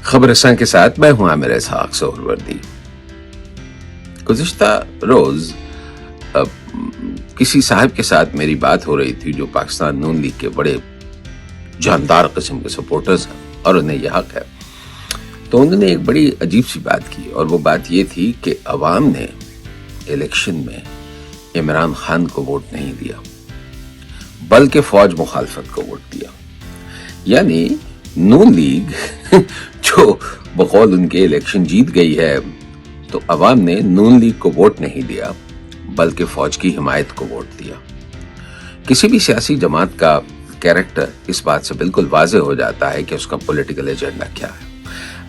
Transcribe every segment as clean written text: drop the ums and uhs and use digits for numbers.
خبرستان کے ساتھ میں ہوں عامر اسحاق سہروردی۔ گزشتہ روز کسی صاحب کے ساتھ میری بات ہو رہی تھی جو پاکستان نون لیگ کے بڑے جاندار قسم کے سپورٹرز ہیں اور انہیں یہ حق ہے۔ تو انہوں نے ایک بڑی عجیب سی بات کی، اور وہ بات یہ تھی کہ عوام نے الیکشن میں عمران خان کو ووٹ نہیں دیا بلکہ فوج مخالفت کو ووٹ دیا۔ یعنی نون لیگ جو بقول ان کے الیکشن جیت گئی ہے، تو عوام نے نون لیگ کو ووٹ نہیں دیا بلکہ فوج کی حمایت کو ووٹ دیا۔ کسی بھی سیاسی جماعت کا کیریکٹر اس بات سے بالکل واضح ہو جاتا ہے کہ اس کا پولیٹیکل ایجنڈا کیا ہے۔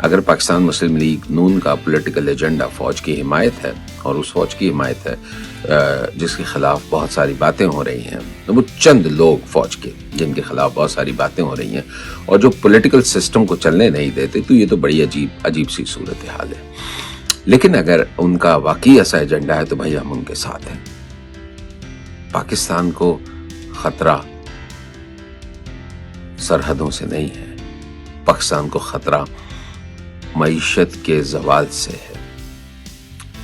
اگر پاکستان مسلم لیگ نون کا پولیٹیکل ایجنڈا فوج کی حمایت ہے، اور اس فوج کی حمایت ہے جس کے خلاف بہت ساری باتیں ہو رہی ہیں، وہ چند لوگ فوج کے جن کے خلاف بہت ساری باتیں ہو رہی ہیں اور جو پولیٹیکل سسٹم کو چلنے نہیں دیتے، تو یہ تو بڑی عجیب سی صورتحال ہے۔ لیکن اگر ان کا واقعی ایسا ایجنڈا ہے تو بھائی ہم ان کے ساتھ ہیں۔ پاکستان کو خطرہ سرحدوں سے نہیں ہے، پاکستان کو خطرہ معیشت کے زوال سے ہے۔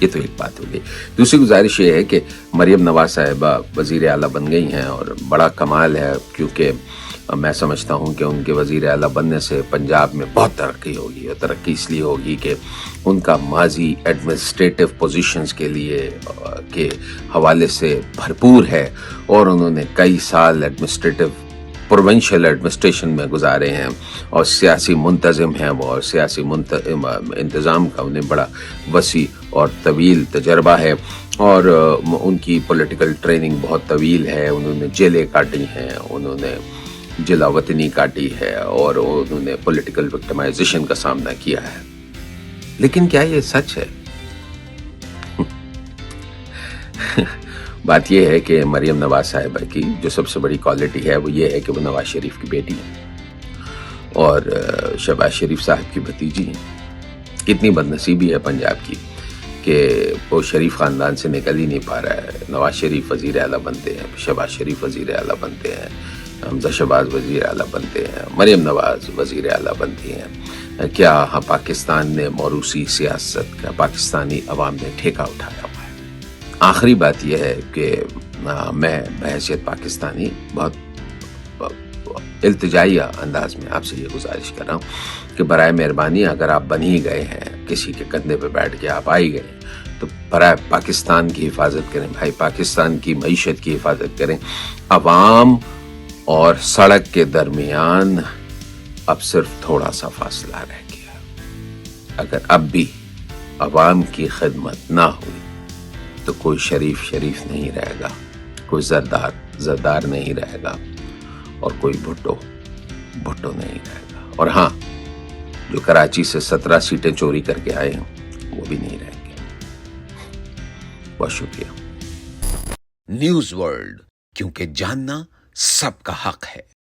یہ تو ایک بات ہو گئی۔ دوسری گزارش یہ ہے کہ مریم نواز صاحبہ وزیر اعلیٰ بن گئی ہیں، اور بڑا کمال ہے، کیونکہ میں سمجھتا ہوں کہ ان کے وزیر اعلیٰ بننے سے پنجاب میں بہت ترقی ہوگی، اور ترقی اس لیے ہوگی کہ ان کا ماضی ایڈمنسٹریٹو پوزیشنز کے لیے کے حوالے سے بھرپور ہے، اور انہوں نے کئی سال پروونشل ایڈمنسٹریشن میں گزارے ہیں، اور سیاسی منتظم ہیں وہ، اور سیاسی انتظام کا انہیں بڑا وسیع اور طویل تجربہ ہے، اور ان کی پولیٹیکل ٹریننگ بہت طویل ہے۔ انہوں نے جیلیں کاٹی ہیں، انہوں نے جلا وطنی کاٹی ہے، اور انہوں نے پولیٹیکل وکٹمائزیشن کا سامنا کیا ہے۔ لیکن کیا یہ سچ ہے؟ بات یہ ہے کہ مریم نواز صاحبہ کی جو سب سے بڑی کوالٹی ہے وہ یہ ہے کہ وہ نواز شریف کی بیٹی ہے اور شہباز شریف صاحب کی بھتیجی ہیں۔ کتنی بد نصیبی ہے پنجاب کی کہ وہ شریف خاندان سے نکل ہی نہیں پا رہا ہے۔ نواز شریف وزیر اعلیٰ بنتے ہیں، شہباز شریف وزیر اعلیٰ بنتے ہیں، حمزہ شہباز وزیر اعلیٰ بنتے ہیں، مریم نواز وزیر اعلیٰ بنتی ہیں۔ کیا پاکستان نے موروثی سیاست کا پاکستانی عوام نے ٹھیکہ اٹھایا ہوا ہے؟ آخری بات یہ ہے کہ میں بحیثیت پاکستانی بہت التجائیہ انداز میں آپ سے یہ گزارش کر رہا ہوں کہ برائے مہربانی اگر آپ بن ہی گئے ہیں، کسی کے کندھے پہ بیٹھ کے آپ آئی گئے، تو برائے پاکستان کی حفاظت کریں بھائی، پاکستان کی معیشت کی حفاظت کریں۔ عوام اور سڑک کے درمیان اب صرف تھوڑا سا فاصلہ رہ گیا۔ اگر اب بھی عوام کی خدمت نہ ہوئی تو کوئی شریف نہیں رہے گا، کوئی زردار نہیں رہے گا، اور کوئی بھٹو نہیں رہے گا، اور ہاں جو کراچی سے 17 سیٹیں چوری کر کے آئے ہیں وہ بھی نہیں رہیں گے۔ بہت شکریہ۔ نیوز ورلڈ، کیونکہ جاننا سب کا حق ہے۔